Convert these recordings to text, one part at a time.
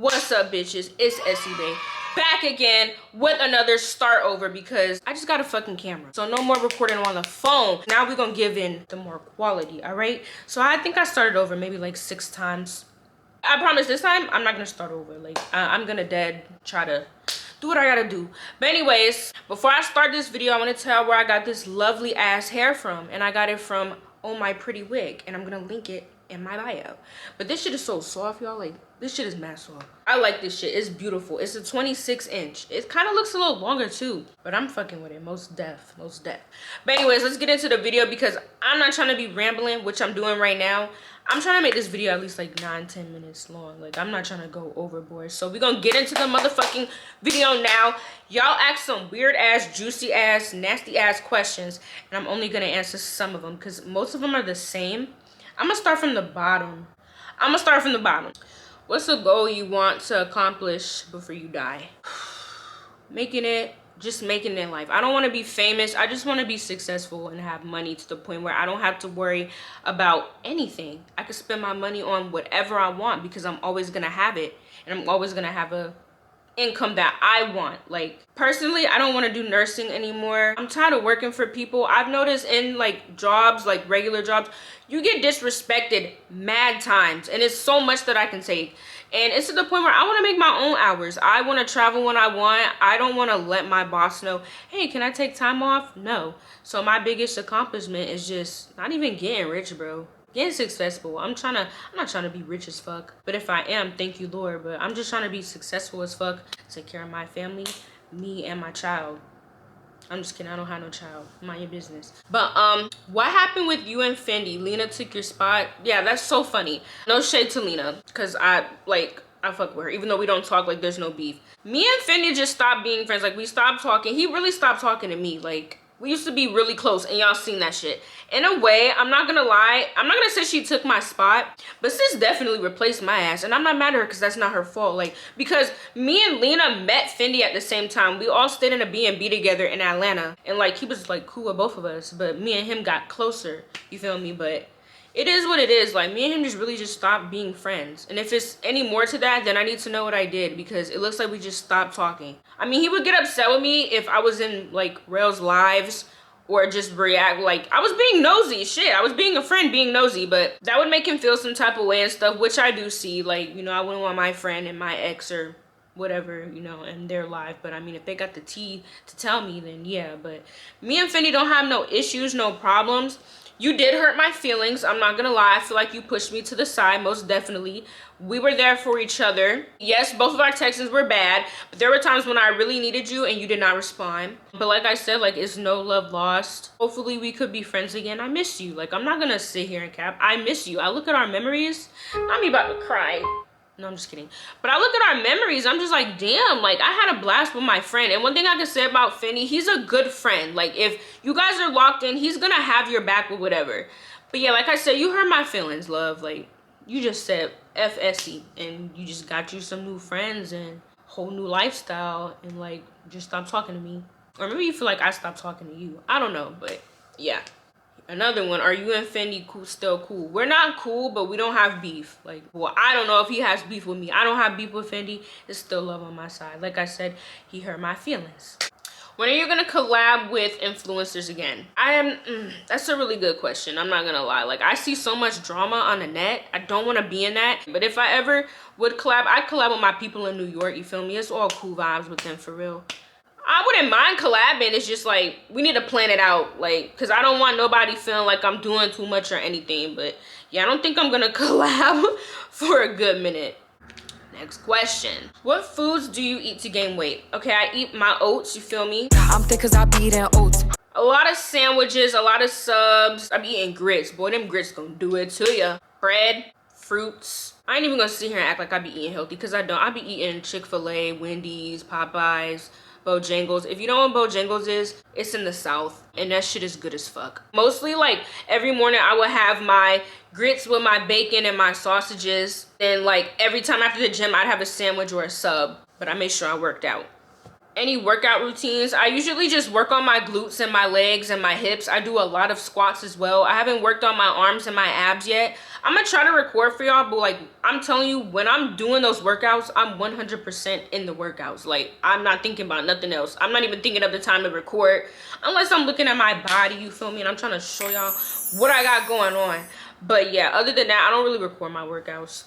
What's up, bitches? It's Essie Bay, back again with another start over because I just got a fucking camera. So no more recording on the phone. Now we're gonna give in the more quality, all right? So I think I started over maybe like 6 times. I promise this time I'm not gonna start over. Like I'm gonna try to do what I gotta do. But anyways, before I start this video, I want to tell where I got this lovely ass hair from, and I got it from Oh My Pretty Wig, and I'm gonna link it in my bio. But this shit is so soft, y'all. Like, this shit is mad soft. I like this shit. It's beautiful. It's a 26-inch. It kind of looks a little longer too, but I'm fucking with it. Most def. But anyways, let's get into the video because I'm not trying to be rambling, which I'm doing right now. I'm trying to make this video at least like 9-10 minutes long. Like, I'm not trying to go overboard. So we're gonna get into the motherfucking video now. Y'all ask some weird ass, juicy ass, nasty ass questions, and I'm only gonna answer some of them because most of them are the same. I'm gonna start from the bottom. What's a goal you want to accomplish before you die? Making it in life. I don't want to be famous. I just want to be successful and have money to the point where I don't have to worry about anything. I can spend my money on whatever I want because I'm always gonna have it, and I'm always gonna have a income that I want. Like, personally, I don't want to do nursing anymore. I'm tired of working for people. I've noticed in like jobs, like regular jobs, you get disrespected mad times, and it's so much that I can take, and it's to the point where I want to make my own hours. I want to travel when I want. I don't want to let my boss know, hey, can I take time off? No. So my biggest accomplishment is just not even getting rich, bro. Getting successful. I'm not trying to be rich as fuck, but if I am, thank you, Lord. But I'm just trying to be successful as fuck, take care of my family, me and my child. I'm just kidding, I don't have no child. Mind your business. But what happened with you and Fendi? Lena took your spot. Yeah, that's so funny. No shade to Lena, because I fuck with her, even though we don't talk. Like, there's no beef. Me and Fendi just stopped being friends. Like, we stopped talking. He really stopped talking to me. Like, we used to be really close, and y'all seen that shit. In a way, I'm not gonna lie, I'm not gonna say she took my spot, but sis definitely replaced my ass, and I'm not mad at her because that's not her fault. Like, because me and Lena met Fendi at the same time. We all stayed in a B&B together in Atlanta, and like, he was like cool with both of us, but me and him got closer, you feel me? But it is what it is. Like, me and him just really just stopped being friends. And if it's any more to that, then I need to know what I did, because it looks like we just stopped talking. I mean, he would get upset with me if I was in like Rail's lives or just react like I was being nosy. Shit, I was being a friend being nosy, but that would make him feel some type of way and stuff, which I do see. Like, you know, I wouldn't want my friend and my ex or whatever, you know, in their life. But I mean, if they got the tea to tell me, then yeah. But me and Fendi don't have no issues, no problems. You did hurt my feelings, I'm not gonna lie. I feel like you pushed me to the side, most definitely. We were there for each other. Yes, both of our texts were bad, but there were times when I really needed you and you did not respond. But like I said, like, it's no love lost. Hopefully we could be friends again. I miss you. Like, I'm not gonna sit here and cap. I miss you. I look at our memories, I'm about to cry. No, I'm just kidding. But I look at our memories, I'm just like, damn, like, I had a blast with my friend. And one thing I can say about Fendi, he's a good friend. Like, if you guys are locked in, he's gonna have your back with whatever. But yeah, like I said, you hurt my feelings, love. Like, you just said F Essie, and you just got you some new friends and whole new lifestyle, and like, just stop talking to me. Or maybe you feel like I stopped talking to you. I don't know, but yeah. Another one, are you and Fendi still cool? We're not cool, but we don't have beef. Like, well, I don't know if he has beef with me. I don't have beef with Fendi. There's still love on my side. Like I said, he hurt my feelings. When are you gonna collab with influencers again? That's a really good question. I'm not gonna lie. Like, I see so much drama on the net. I don't wanna be in that. But if I ever would collab, I'd collab with my people in New York, you feel me? It's all cool vibes with them, for real. I wouldn't mind collabing. It's just like, we need to plan it out, like, because I don't want nobody feeling like I'm doing too much or anything. But yeah, I don't think I'm gonna collab for a good minute. Next question. What foods do you eat to gain weight? Okay, I eat my oats, you feel me? I'm thick cause I be eating oats. A lot of sandwiches, a lot of subs. I'm eating grits. Boy, them grits gonna do it to ya. Bread, fruits. I ain't even gonna sit here and act like I be eating healthy, because I don't. I be eating Chick-fil-A, Wendy's, Popeyes, Bojangles. If you know what Bojangles is, it's in the South, and that shit is good as fuck. Mostly, like, every morning I would have my grits with my bacon and my sausages. Then, like, every time after the gym, I'd have a sandwich or a sub. But I made sure I worked out. Any workout routines, I usually just work on my glutes and my legs and my hips. I do a lot of squats as well. I haven't worked on my arms and my abs yet. I'm gonna try to record for y'all, but like I'm telling you, when I'm doing those workouts, I'm 100% in the workouts. Like I'm not thinking about nothing else. I'm not even thinking of the time to record unless I'm looking at my body, you feel me? And I'm trying to show y'all what I got going on. But yeah, other than that, I don't really record my workouts.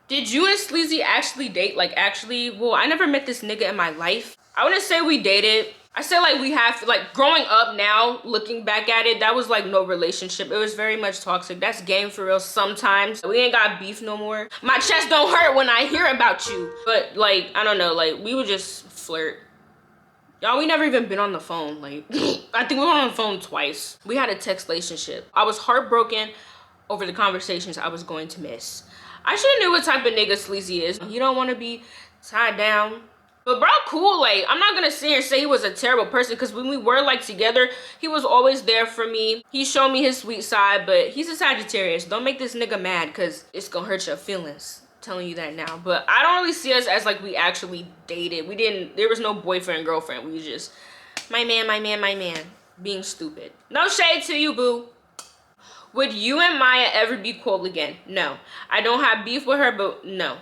Did you and Sleazy actually date? Like actually, well, I never met this nigga in my life. I wouldn't say we dated. I say like we have, like growing up now, looking back at it, that was like no relationship. It was very much toxic. That's game for real sometimes. We ain't got beef no more. My chest don't hurt when I hear about you. But like, I don't know, like we would just flirt. Y'all, we never even been on the phone. Like, I think we were on the phone twice. We had a text relationship. I was heartbroken over the conversations I was going to miss. I should have knew what type of nigga Sleazy is. You don't want to be tied down. But bro, cool. Like, I'm not gonna sit here and say he was a terrible person, because when we were like together, he was always there for me. He showed me his sweet side, but he's a Sagittarius. Don't make this nigga mad, because it's gonna hurt your feelings. I'm telling you that now. But I don't really see us as like we actually dated. There was no boyfriend, girlfriend. We was just my man, being stupid. No shade to you, boo. Would you and Maya ever be cool again? No. I don't have beef with her, but no.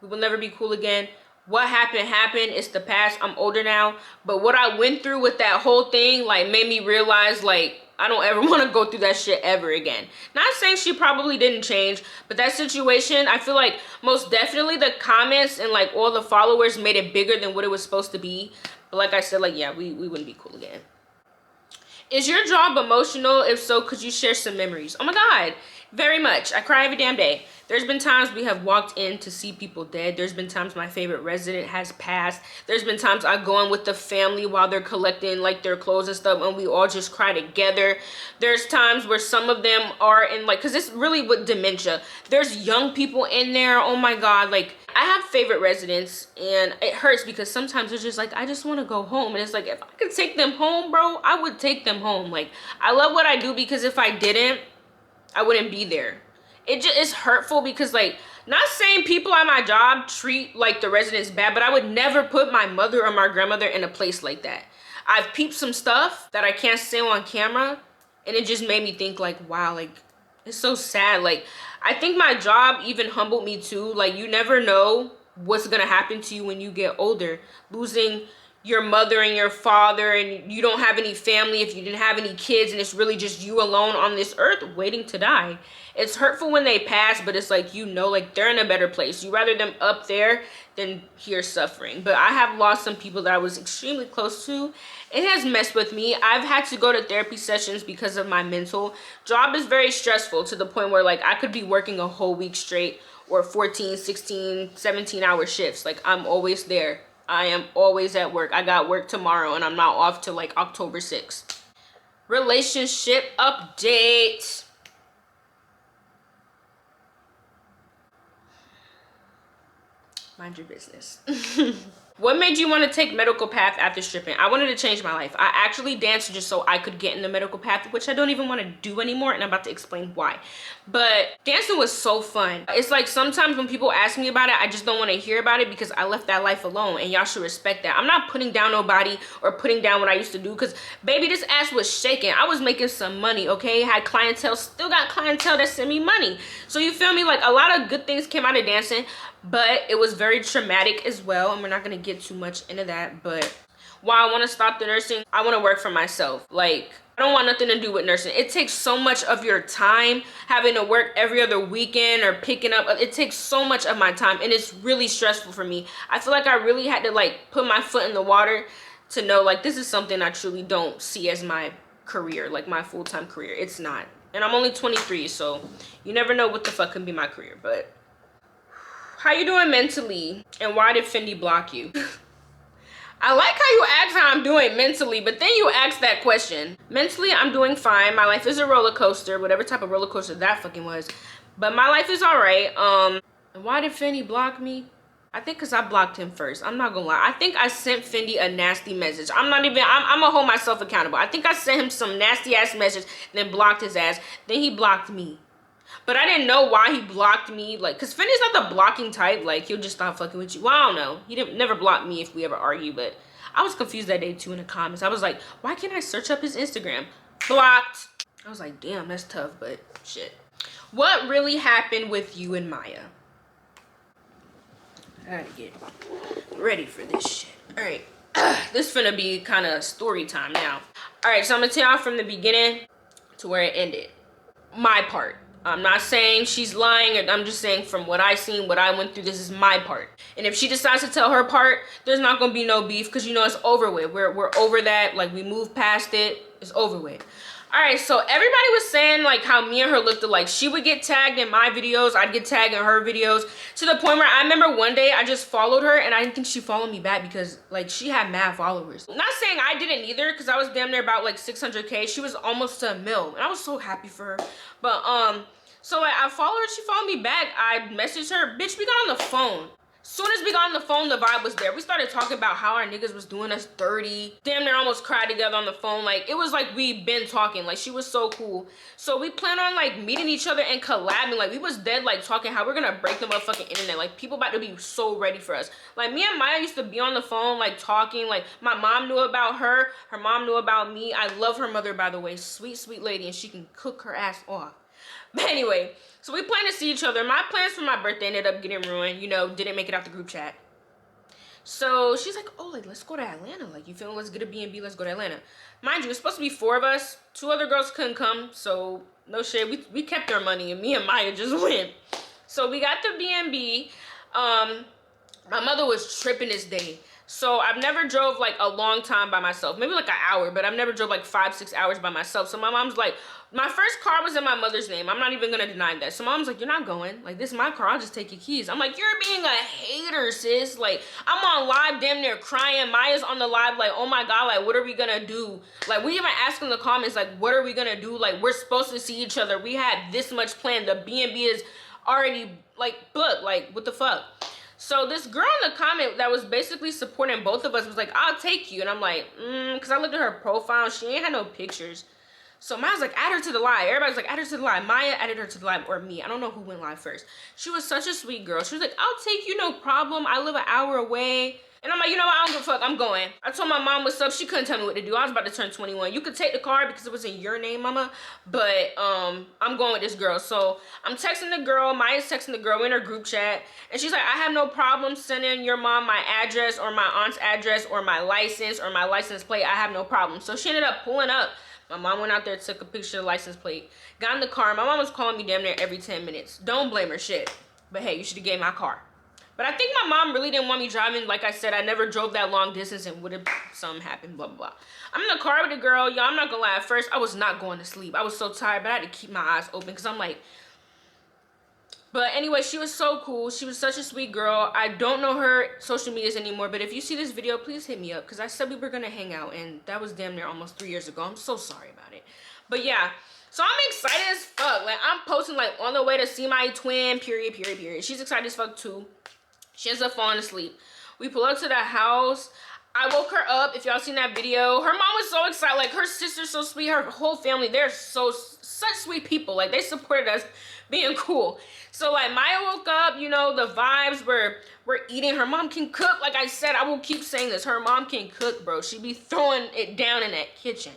We will never be cool again. What happened, it's the past. I'm older now. But what I went through with that whole thing, like, made me realize, like, I don't ever want to go through that shit ever again. Not saying she probably didn't change, but that situation, I feel like most definitely the comments and, like, all the followers made it bigger than what it was supposed to be. But like I said, like, yeah, we wouldn't be cool again. Is your job emotional? If so, could you share some memories? Oh my God, very much. I cry every damn day. There's been times we have walked in to see people dead. There's been times my favorite resident has passed. There's been times I go in with the family while they're collecting like their clothes and stuff, and we all just cry together. There's times where some of them are in like, cause it's really with dementia. There's young people in there. Oh my God, like I have favorite residents, and it hurts because sometimes it's just like, I just want to go home. And it's like, if I could take them home, bro, I would take them home. Like, I love what I do, because if I didn't, I wouldn't be there. It just is hurtful because, like, not saying people at my job treat like the residents bad, but I would never put my mother or my grandmother in a place like that. I've peeped some stuff that I can't say on camera, and it just made me think like, wow, like, it's so sad. Like, I think my job even humbled me too. Like, you never know what's gonna happen to you when you get older. Losing your mother and your father, and you don't have any family if you didn't have any kids, and it's really just you alone on this earth waiting to die. It's hurtful when they pass, but it's like, you know, like they're in a better place. You rather them up there than here suffering. But I have lost some people that I was extremely close to. It has messed with me. I've had to go to therapy sessions because of my mental. Job is very stressful to the point where like I could be working a whole week straight, or 14, 16, 17-hour shifts. Like, I'm always there. I am always at work. I got work tomorrow, and I'm not off till like October 6th. Relationship update. Mind your business. What made you want to take medical path after stripping? I wanted to change my life. I actually danced just so I could get in the medical path, which I don't even want to do anymore, and I'm about to explain why. But dancing was so fun. It's like sometimes when people ask me about it, I just don't want to hear about it because I left that life alone, and y'all should respect that. I'm not putting down nobody or putting down what I used to do, because baby, this ass was shaking. I was making some money, okay? Had clientele, still got clientele that sent me money. So you feel me? Like, a lot of good things came out of dancing, but it was very traumatic as well, and we're not gonna get too much into that. But while I want to stop the nursing, I want to work for myself. Like, I don't want nothing to do with nursing. It takes so much of your time, having to work every other weekend or picking up. It takes so much of my time, and it's really stressful for me. I feel like I really had to like put my foot in the water to know like this is something I truly don't see as my career, like my full-time career. It's not. And I'm only 23, so you never know what the fuck can be my career. But how you doing mentally, and why did Fendi block you? I like how you ask how I'm doing mentally, but then you ask that question. Mentally, I'm doing fine. My life is a roller coaster, whatever type of roller coaster that fucking was. But my life is all right. And why did Fendi block me? I think because I blocked him first. I'm not gonna lie. I think I sent Fendi a nasty message. I'm gonna hold myself accountable. I think I sent him some nasty ass message, then blocked his ass. Then he blocked me. But I didn't know why he blocked me. Like, cause Finney's not the blocking type. Like, he'll just stop fucking with you. Well, I don't know. He didn't never block me if we ever argue. But I was confused that day too in the comments. I was like, why can't I search up his Instagram? Blocked. I was like, damn, that's tough. But shit. What really happened with you and Maya? I gotta get ready for this shit. All right. This finna be kind of story time now. All right, so I'm gonna tell y'all from the beginning to where it ended. My part. I'm not saying she's lying, or I'm just saying from what I seen, what I went through, this is my part. And if she decides to tell her part, there's not gonna be no beef, because you know it's over with. We're over that. Like, we moved past it. It's over with. All right, so everybody was saying like how me and her looked alike. She would get tagged in my videos, I'd get tagged in her videos, to the point where I remember one day I just followed her and I didn't think she followed me back because like she had mad followers. Not saying I didn't either, because I was damn near about like 600K. She was almost to 1 mil and I was so happy for her. But so like, I followed her, she followed me back. I messaged her, bitch, we got on the phone. Soon as we got on the phone, the vibe was there. We started talking about how our niggas was doing us dirty. Damn near almost cried together on the phone. Like, it was like we been talking. Like, she was so cool. So we plan on like meeting each other and collabing. Like, we was dead like talking how we're gonna break the motherfucking internet. Like, people about to be so ready for us. Like, me and Maya used to be on the phone like talking. Like, my mom knew about her. Her mom knew about me. I love her mother, by the way. Sweet, sweet lady, and she can cook her ass off. But anyway, so we plan to see each other. My plans for my birthday ended up getting ruined. You know, didn't make it out the group chat. So she's like, oh, like, let's go to Atlanta. Like, you feeling, let's get a B&B, let's go to Atlanta. Mind you, it's supposed to be 4 of us. 2 other girls couldn't come, so no shit. We kept our money, and me and Maya just went. So we got the B&B. My mother was tripping this day. So I've never drove like a long time by myself, maybe like an hour, but I've never drove like 5-6 hours by myself. So my mom's like, my first car was in my mother's name. I'm not even gonna deny that. So mom's like, you're not going. Like, this is my car, I'll just take your keys. I'm like, you're being a hater, sis. Like, I'm on live damn near crying. Maya's on the live like, oh my God, like, what are we gonna do? Like, we even ask in the comments, like, what are we gonna do? Like, we're supposed to see each other. We had this much planned. The B&B is already like booked. Like, what the fuck? So this girl in the comment that was basically supporting both of us was like, I'll take you. And I'm like, because I looked at her profile. She ain't had no pictures. So Maya's like, add her to the live. Everybody's like, add her to the live. Maya added her to the live, or me. I don't know who went live first. She was such a sweet girl. She was like, I'll take you, no problem. I live an hour away. And I'm like, you know what? I don't give a fuck. I'm going. I told my mom what's up. She couldn't tell me what to do. I was about to turn 21. You could take the car because it was in your name, mama. But I'm going with this girl. So I'm texting the girl. Maya's texting the girl in her group chat. And she's like, I have no problem sending your mom my address or my aunt's address or my license or my license plate. I have no problem. So she ended up pulling up. My mom went out there, took a picture of the license plate, got in the car. My mom was calling me damn near every 10 minutes. Don't blame her, shit. But hey, you should have gave my car. But I think my mom really didn't want me driving. Like I said, I never drove that long distance, and would have something happened, blah, blah, blah. I'm in the car with the girl. Y'all, I'm not gonna lie. At first, I was not going to sleep. I was so tired, but I had to keep my eyes open because I'm like... But anyway, she was so cool. She was such a sweet girl. I don't know her social medias anymore, but if you see this video, please hit me up, because I said we were gonna hang out, and that was damn near almost 3 years ago. I'm so sorry about it. But yeah, so I'm excited as fuck. Like, I'm posting like on the way to see my twin, period. She's excited as fuck too. She ends up falling asleep. We pull up to the house. I woke her up. If y'all seen that video, her mom was so excited. Like, her sister's so sweet. Her whole family, they're such sweet people. Like, they supported us being cool. So like, Maya woke up, you know, the vibes were eating. Her mom can cook. Like I said, I will keep saying this. Her mom can cook, bro. She be throwing it down in that kitchen.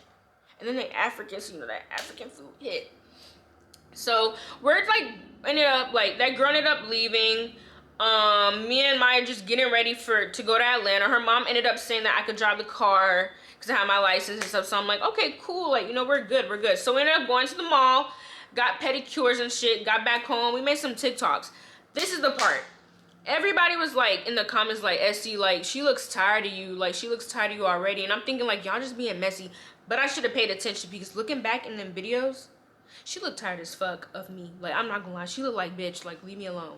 And then the Africans, you know, that African food hit. So we're like, ended up like, that girl ended up leaving. Me and Maya just getting ready to go to Atlanta. Her mom ended up saying that I could drive the car because I have my license and stuff. So I'm like, okay, cool. Like, you know, we're good. So we ended up going to the mall, got pedicures and shit, got back home. We made some TikToks. This is the part. Everybody was like in the comments like, SC, like, she looks tired of you. Like, she looks tired of you already. And I'm thinking like, y'all just being messy. But I should have paid attention, because looking back in them videos, she looked tired as fuck of me. Like, I'm not gonna lie. She looked like, bitch, like, leave me alone.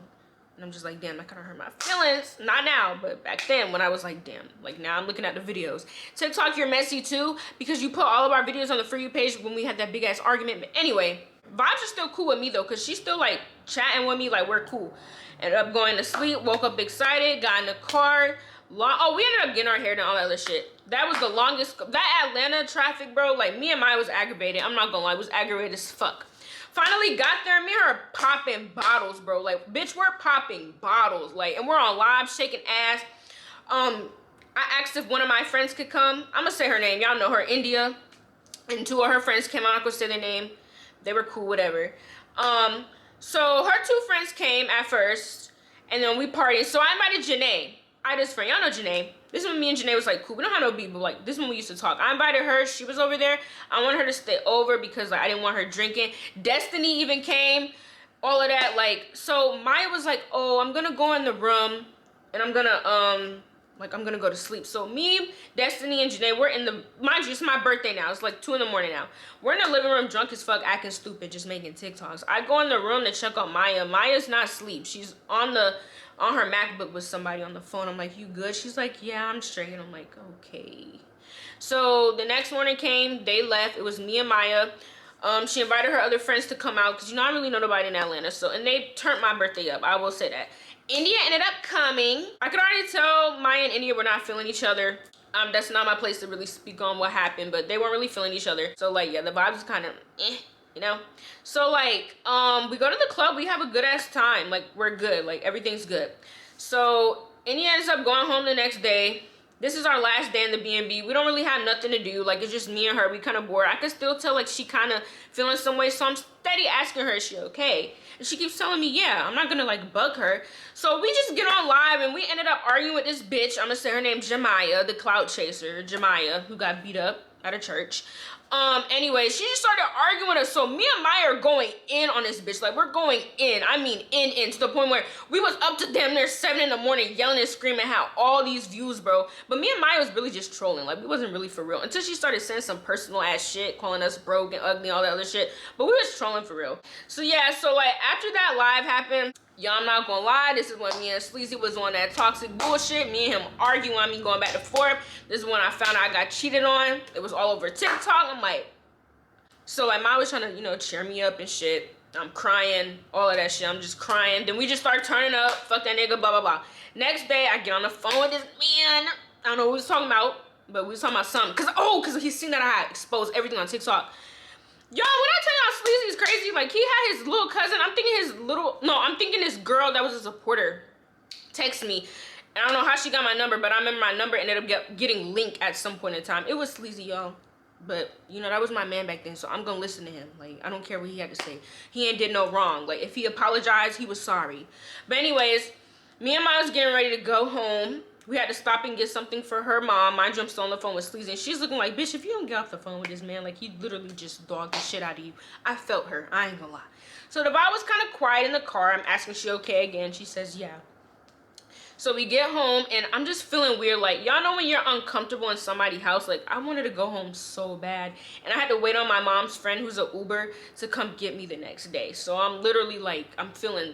And I'm just like, damn, that kind of hurt my feelings. Not now, but back then when I was like, damn. Like, now I'm looking at the videos. TikTok, you're messy too, because you put all of our videos on the For You page when we had that big ass argument. But anyway, vibes are still cool with me though, because she's still like chatting with me like we're cool. Ended up going to sleep, woke up excited, got in the car. Oh, we ended up getting our hair done, all that other shit. That was the longest. That Atlanta traffic, bro, like, me and Maya was aggravated. I'm not gonna lie, it was aggravated as fuck. Finally got there, me and her popping bottles, bro. Like, bitch, we're popping bottles. Like, and we're on live shaking ass. I asked if one of my friends could come. I'm gonna say her name. Y'all know her, India. And two of her friends came. I'm not gonna say their name. They were cool, whatever. So her two friends came at first, and then we partied. So I invited Janae. I had this friend. Y'all know Janae. This one, me and Janae was like, cool. We don't have no beef, but like, this one we used to talk. I invited her. She was over there. I wanted her to stay over because like I didn't want her drinking. Destiny even came. All of that. Like, so Maya was like, oh, I'm gonna go in the room and I'm gonna I'm gonna go to sleep. So me, Destiny, and Janae, we're in the, mind you, it's my birthday now. It's like 2 in the morning now. We're in the living room, drunk as fuck, acting stupid, just making TikToks. I go in the room to check on Maya. Maya's not asleep. She's on her MacBook with somebody on the phone. I'm like, you good? She's like, yeah, I'm straight. And I'm like, okay. So the next morning came, they left. It was me and Maya. She invited her other friends to come out because, you know, I really know nobody in Atlanta. So, and they turned my birthday up. I will say that. India ended up coming. I could already tell Maya and India were not feeling each other. That's not my place to really speak on what happened, but they weren't really feeling each other. So like, yeah, the vibes was kind of you know? So like, we go to the club, we have a good ass time. Like, we're good, like everything's good. So India ends up going home the next day. This is our last day in the B&B. We don't really have nothing to do. Like, it's just me and her. We kind of bored. I could still tell, like, she kind of feeling some way. So I'm steady asking her, is she okay? And she keeps telling me, yeah. I'm not going to, like, bug her. So we just get on live, and we ended up arguing with this bitch. I'm going to say her name, Jemiah, the clout chaser. Jemiah, who got beat up at a church. Anyway, she just started arguing with us. So me and Maya are going in on this bitch. Like, we're going in. I mean, in to the point where we was up to damn near 7 in the morning yelling and screaming how all these views, bro. But me and Maya was really just trolling. Like, we wasn't really for real. Until she started saying some personal ass shit, calling us broke and ugly, all that other shit. But we was trolling for real. So yeah, so like after that live happened, y'all, I'm not gonna lie, this is when me and Sleazy was on that toxic bullshit. Me and him arguing, I mean, going back and forth. This is when I found out I got cheated on. It was all over TikTok. I'm like, so like, Mom was trying to, you know, cheer me up and shit. I'm crying, all of that shit. I'm just crying. Then we just start turning up. Fuck that nigga, blah, blah, blah. Next day, I get on the phone with this man. I don't know what we was talking about, but we was talking about something. Cause he seen that I had exposed everything on TikTok. Yo, when I tell y'all Sleazy's crazy, like, he had his little cousin, I'm thinking this girl that was a supporter text me. And I don't know how she got my number, but I remember my number ended up getting linked at some point in time. It was Sleazy, y'all. But, you know, that was my man back then, so I'm gonna listen to him. Like, I don't care what he had to say. He ain't did no wrong. Like, if he apologized, he was sorry. But anyways, me and Mom was getting ready to go home. We had to stop and get something for her mom. Mind you, I'm still on the phone with Sleazy, and she's looking like, bitch, if you don't get off the phone with this man, like, he literally just dogged the shit out of you. I felt her. I ain't gonna lie. So the vibe was kind of quiet in the car. I'm asking, she okay again? She says, yeah. So we get home, and I'm just feeling weird. Like, y'all know when you're uncomfortable in somebody's house? Like, I wanted to go home so bad. And I had to wait on my mom's friend, who's an Uber, to come get me the next day. So I'm literally, like, I'm feeling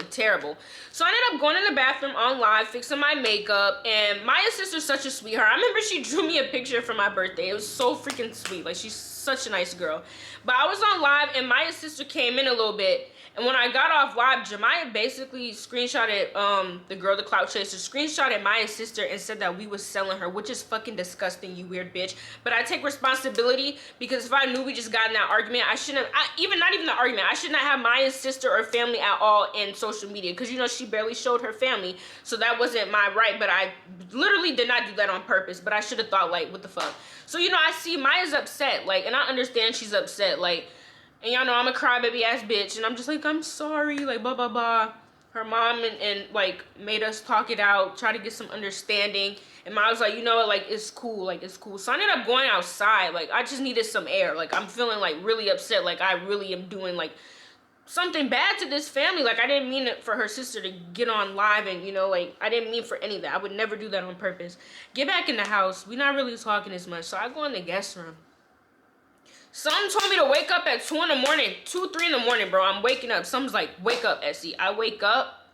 terrible. So I ended up going in the bathroom on live, fixing my makeup. And Maya's sister's such a sweetheart. I remember she drew me a picture for my birthday. It was so freaking sweet. Like, she's such a nice girl. But I was on live, and Maya's sister came in a little bit. And when I got off live, Jemiah basically screenshotted, the girl, the clout chaser, screenshotted Maya's sister and said that we was selling her, which is fucking disgusting, you weird bitch. But I take responsibility, because if I knew we just got in that argument, I shouldn't have, not even the argument, I should not have Maya's sister or family at all in social media, because, you know, she barely showed her family, so that wasn't my right. But I literally did not do that on purpose, but I should have thought, like, what the fuck. So, you know, I see Maya's upset, like, and I understand she's upset, like, and y'all know I'm a crybaby ass bitch, and I'm just like, I'm sorry, like, blah, blah, blah. Her mom and like, made us talk it out, try to get some understanding. And Mom was like, you know what, like, it's cool, like, it's cool. So I ended up going outside. Like, I just needed some air. Like, I'm feeling, like, really upset. Like, I really am doing, like, something bad to this family. Like, I didn't mean it for her sister to get on live, and, you know, like, I didn't mean for any of that. I would never do that on purpose. Get back in the house. We're not really talking as much. So I go in the guest room. Something told me to wake up at 2 in the morning, 2, 3 in the morning, bro. I'm waking up. Something's like, wake up, Essie. I wake up.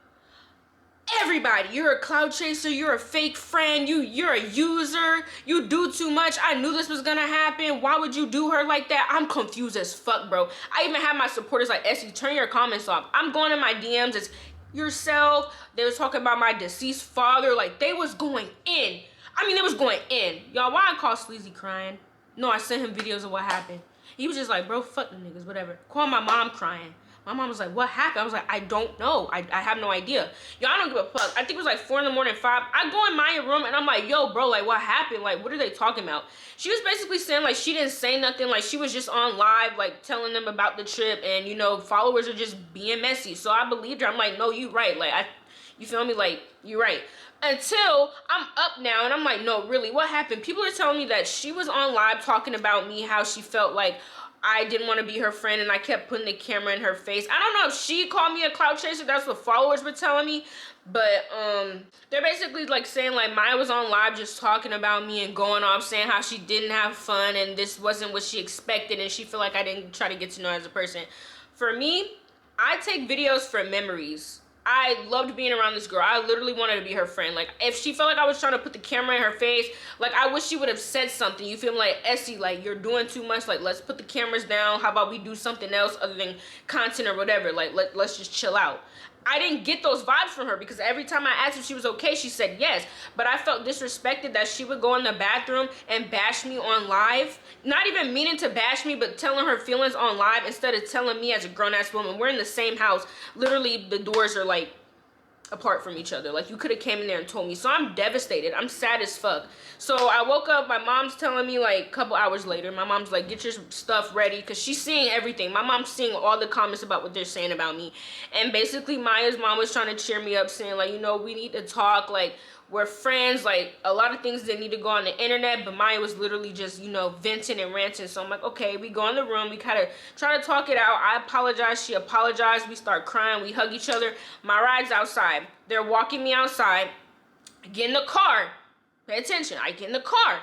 Everybody, you're a cloud chaser. You're a fake friend. You're a user. You do too much. I knew this was gonna happen. Why would you do her like that? I'm confused as fuck, bro. I even have my supporters like, Essie, turn your comments off. I'm going in my DMs. It's yourself. They was talking about my deceased father. Like, they was going in. I mean, they was going in. Y'all, why I call Sleazy crying? No, I sent him videos of what happened. He was just like, bro, fuck the niggas, whatever. Called my mom crying. My mom was like, what happened? I was like, I don't know. I have no idea. Yo, I don't give a fuck. I think it was like 4 in the morning, 5. I go in my room and I'm like, yo, bro, like, what happened? Like, what are they talking about? She was basically saying, like, she didn't say nothing. Like, she was just on live, like, telling them about the trip. And, you know, followers are just being messy. So I believed her. I'm like, no, you right. Like, you feel me? Like, you're right. Until I'm up now and I'm like, no, really, what happened? People are telling me that she was on live talking about me, how she felt like I didn't want to be her friend and I kept putting the camera in her face. I don't know if she called me a clout chaser. That's what followers were telling me. But they're basically like saying like Maya was on live just talking about me and going off saying how she didn't have fun and this wasn't what she expected and she felt like I didn't try to get to know her as a person. For me, I take videos for memories. I loved being around this girl. I literally wanted to be her friend. Like, if she felt like I was trying to put the camera in her face, like, I wish she would have said something. You feel me? Like, Essie, like, you're doing too much. Like, let's put the cameras down. How about we do something else other than content or whatever? Like, let's just chill out. I didn't get those vibes from her because every time I asked if she was okay, she said yes. But I felt disrespected that she would go in the bathroom and bash me on live. Not even meaning to bash me, but telling her feelings on live instead of telling me as a grown-ass woman. We're in the same house. Literally, the doors are like apart from each other. Like, you could have came in there and told me. So I'm devastated. I'm sad as fuck. So I woke up, my mom's telling me like a couple hours later, my mom's like, get your stuff ready, because she's seeing everything. My mom's seeing all the comments about what they're saying about me. And basically Maya's mom was trying to cheer me up, saying like, you know, we need to talk, like, we're friends, like, a lot of things that need to go on the internet. But Maya was literally just, you know, venting and ranting. So I'm like, okay, we go in the room, we kind of try to talk it out. I apologize, she apologized, we start crying, we hug each other. My ride's outside, they're walking me outside. I get in the car, pay attention, I get in the car,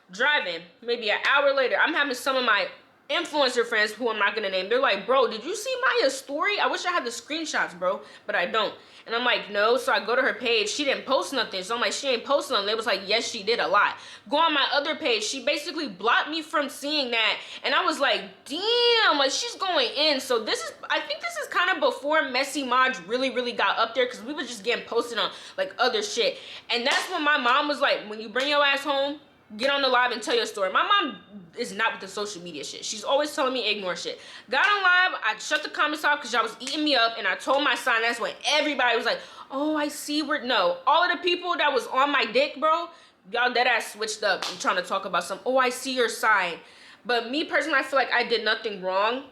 driving. Maybe an hour later, I'm having some of my influencer friends, who I'm not gonna name, they're like, bro, did you see Maya's story? I wish I had the screenshots, bro, but I don't. And I'm like, no. So I go to her page, she didn't post nothing. So I'm like, she ain't posted nothing. They was like, yes, she did a lot. Go on my other page, she basically blocked me from seeing that. And I was like, damn, like, she's going in. So this is, I think this is kind of before Messy Maj really got up there, because we was just getting posted on like other shit. And that's when my mom was like, when you bring your ass home, get on the live and tell your story. My mom is not with the social media shit. She's always telling me ignore shit. Got on live, I shut the comments off because y'all was eating me up, and I told my son. That's when everybody was like, oh, I see where, no. All of the people that was on my dick, bro, y'all dead ass switched up and trying to talk about some, oh, I see your side. But me personally, I feel like I did nothing wrong.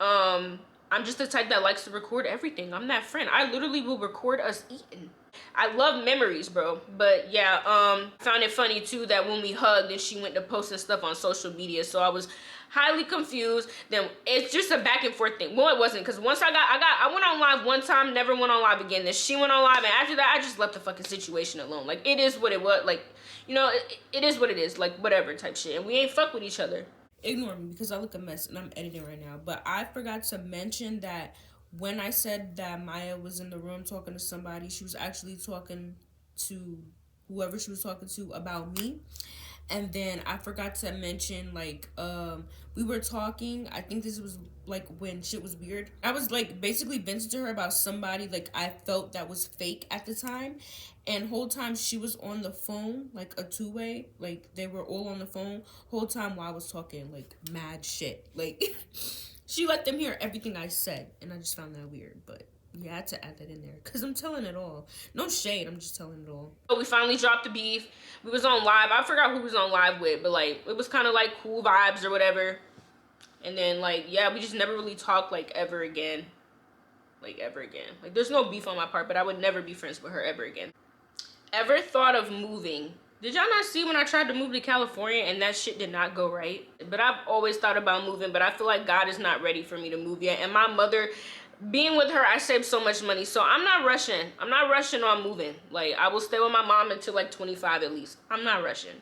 I'm just the type that likes to record everything. I'm that friend. I literally will record us eating. I love memories, bro. But yeah, found it funny too that when we hugged and she went to posting stuff on social media. So I was highly confused. Then it's just a back and forth thing. Well, it wasn't, because once I went on live one time, never went on live again. Then she went on live, and after that, I just left the fucking situation alone. Like, it is what it was. Like, you know, it is what it is. Like, whatever type shit. And we ain't fuck with each other. Ignore me because I look a mess and I'm editing right now. But I forgot to mention that when I said that Maya was in the room talking to somebody, she was actually talking to whoever she was talking to about me. And then I forgot to mention, like, we were talking, I think this was, like, when shit was weird. I was, like, basically venting to her about somebody, like, I felt that was fake at the time. And whole time she was on the phone, like, a two-way. Like, they were all on the phone whole time while I was talking, like, mad shit. Like, she let them hear everything I said. And I just found that weird, but yeah, I had to add that in there because I'm telling it all. No shade, I'm just telling it all. So we finally dropped the beef. We was on live. I forgot who we was on live with, but like, it was kind of like cool vibes or whatever. And then like, yeah, we just never really talked like ever again. Like, ever again. Like, there's no beef on my part, but I would never be friends with her ever again. Ever thought of moving? Did y'all not see when I tried to move to California and that shit did not go right? But I've always thought about moving, but I feel like God is not ready for me to move yet. And my mother, being with her, I saved so much money. So I'm not rushing. I'm not rushing on moving. Like, I will stay with my mom until like 25 at least. I'm not rushing.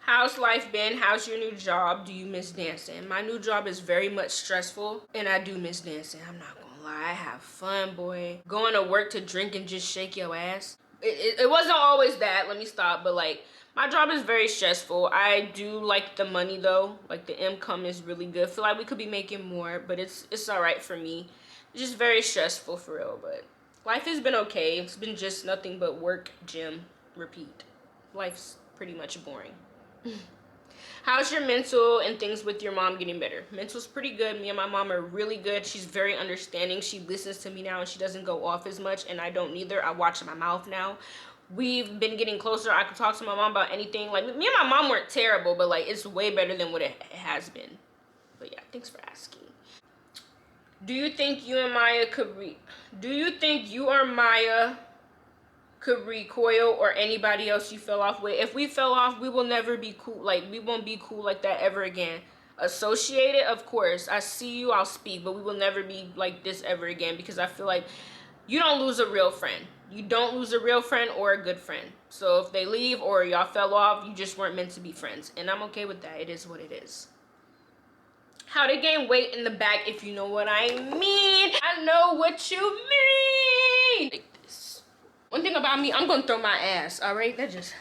How's life been? How's your new job? Do you miss dancing? My new job is very much stressful and I do miss dancing. I'm not gonna lie. I have fun, boy. Going to work to drink and just shake your ass. It wasn't always that. Let me stop. But like, my job is very stressful. I do like the money though. Like, the income is really good. I feel like we could be making more, but it's all right for me. It's just very stressful for real, but life has been okay. It's been just nothing but work, gym, repeat. Life's pretty much boring. How's your mental and things with your mom getting better? Mental's pretty good. Me and my mom are really good. She's very understanding. She listens to me now and she doesn't go off as much, and I don't either. I watch my mouth now. We've been getting closer. I could talk to my mom about anything. Like, me and my mom weren't terrible, but like it's way better than what it has been. But yeah, thanks for asking. Do you think you and Maya could recoil, or anybody else you fell off with? If we fell off, we will never be cool. Like, we won't be cool like that ever again. Associated, of course. I see you, I'll speak, but we will never be like this ever again, because I feel like you don't lose a real friend. You don't lose a real friend or a good friend. So if they leave or y'all fell off, you just weren't meant to be friends. And I'm okay with that. It is what it is. How to gain weight in the back, if you know what I mean. I know what you mean. Like this. One thing about me, I'm gonna throw my ass, all right? That just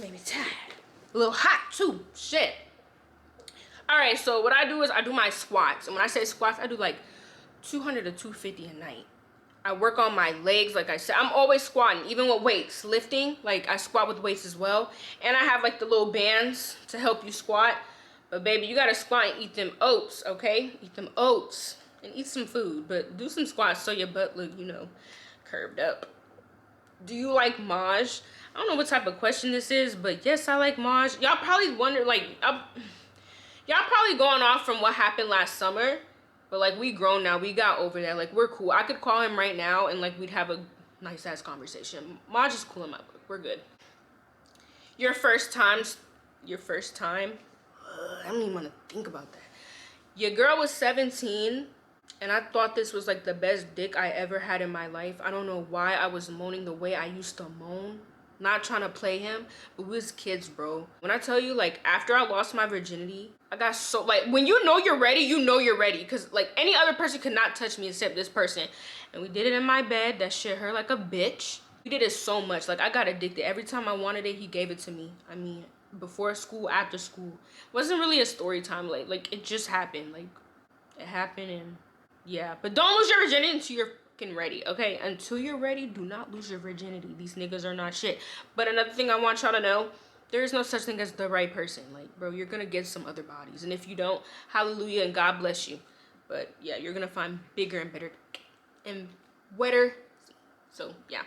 made me tired. A little hot too, shit. All right, so what I do is I do my squats. And when I say squats, I do like 200 to 250 a night. I work on my legs, like I said. I'm always squatting, even with weights. Lifting, like I squat with weights as well. And I have like the little bands to help you squat. But baby, you gotta squat and eat them oats, okay? Eat them oats and eat some food, but do some squats so your butt look, you know, curved up. Do you like Maj? I don't know what type of question this is, but yes, I like Maj. Y'all probably wonder, like, y'all probably going off from what happened last summer, but like we grown now, we got over that. Like, we're cool. I could call him right now and like we'd have a nice ass conversation. Maj is cool in my book. We're good. Your first time. I don't even want to think about that. Your girl was 17 and I thought this was like the best dick I ever had in my life. I don't know why I was moaning the way I used to moan. Not trying to play him, but we was kids, bro. When I tell you, like, after I lost my virginity, I got so, like, when you know you're ready, you know you're ready. Because, like, any other person could not touch me except this person. And we did it in my bed. That shit hurt like a bitch. We did it so much. Like, I got addicted. Every time I wanted it, he gave it to me. I mean, before school, after school. It wasn't really a story time. Like it just happened. Like, it happened and, yeah. But don't lose your virginity until you're ready, okay? Until you're ready, do not lose your virginity. These niggas are not shit. But another thing I want y'all to know, there is no such thing as the right person. Like, bro, you're gonna get some other bodies, and if you don't, hallelujah and God bless you. But yeah, you're gonna find bigger and better and wetter. So yeah.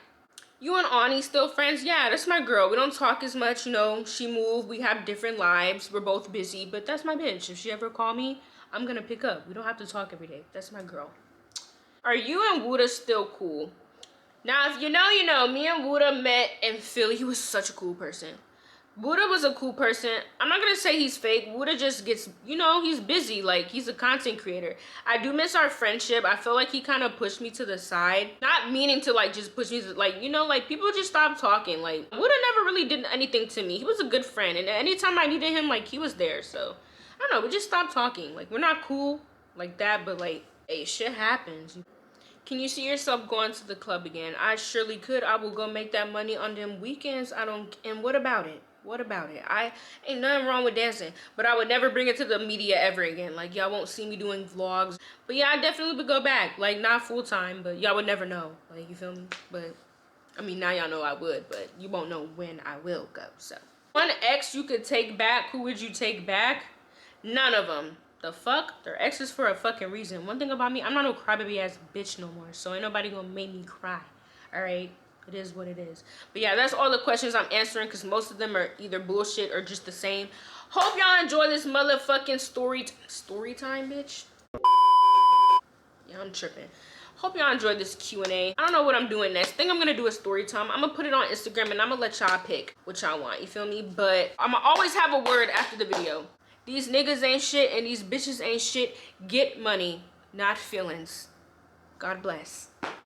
You and Ani still friends? Yeah, that's my girl. We don't talk as much, you know. She moved. We have different lives. We're both busy, but that's my bitch. If she ever call me, I'm gonna pick up. We don't have to talk every day. That's my girl. Are you and Wuda still cool? Now, if you know, you know. Me and Wuda met in Philly. He was such a cool person. Wuda was a cool person. I'm not gonna say he's fake. Wuda just gets, you know, he's busy. Like, he's a content creator. I do miss our friendship. I feel like he kind of pushed me to the side. Not meaning to, like, just push me to, like, you know, like, people just stopped talking. Like, Wuda never really did anything to me. He was a good friend. And anytime I needed him, like, he was there. So, I don't know. We just stopped talking. Like, we're not cool like that, but, like, hey, shit happens. Can you see yourself going to the club again? I surely could. I will go make that money on them weekends. And what about it? What about it? I ain't nothing wrong with dancing, but I would never bring it to the media ever again. Like, y'all won't see me doing vlogs. But yeah, I definitely would go back. Like, not full time, but y'all would never know. Like, you feel me? But I mean, now y'all know I would, but you won't know when I will go. So, one ex you could take back. Who would you take back? None of them. The fuck? They're exes for a fucking reason. One thing about me, I'm not no crybaby ass bitch no more. So ain't nobody gonna make me cry. All right? It is what it is. But yeah, that's all the questions I'm answering, because most of them are either bullshit or just the same. Hope y'all enjoy this motherfucking story time, bitch. Yeah, I'm tripping. Hope y'all enjoyed this Q&A. I don't know what I'm doing next. I think I'm gonna do a story time. I'm gonna put it on Instagram and I'm gonna let y'all pick what y'all want. You feel me? But I'm gonna always have a word after the video. These niggas ain't shit and these bitches ain't shit. Get money, not feelings. God bless.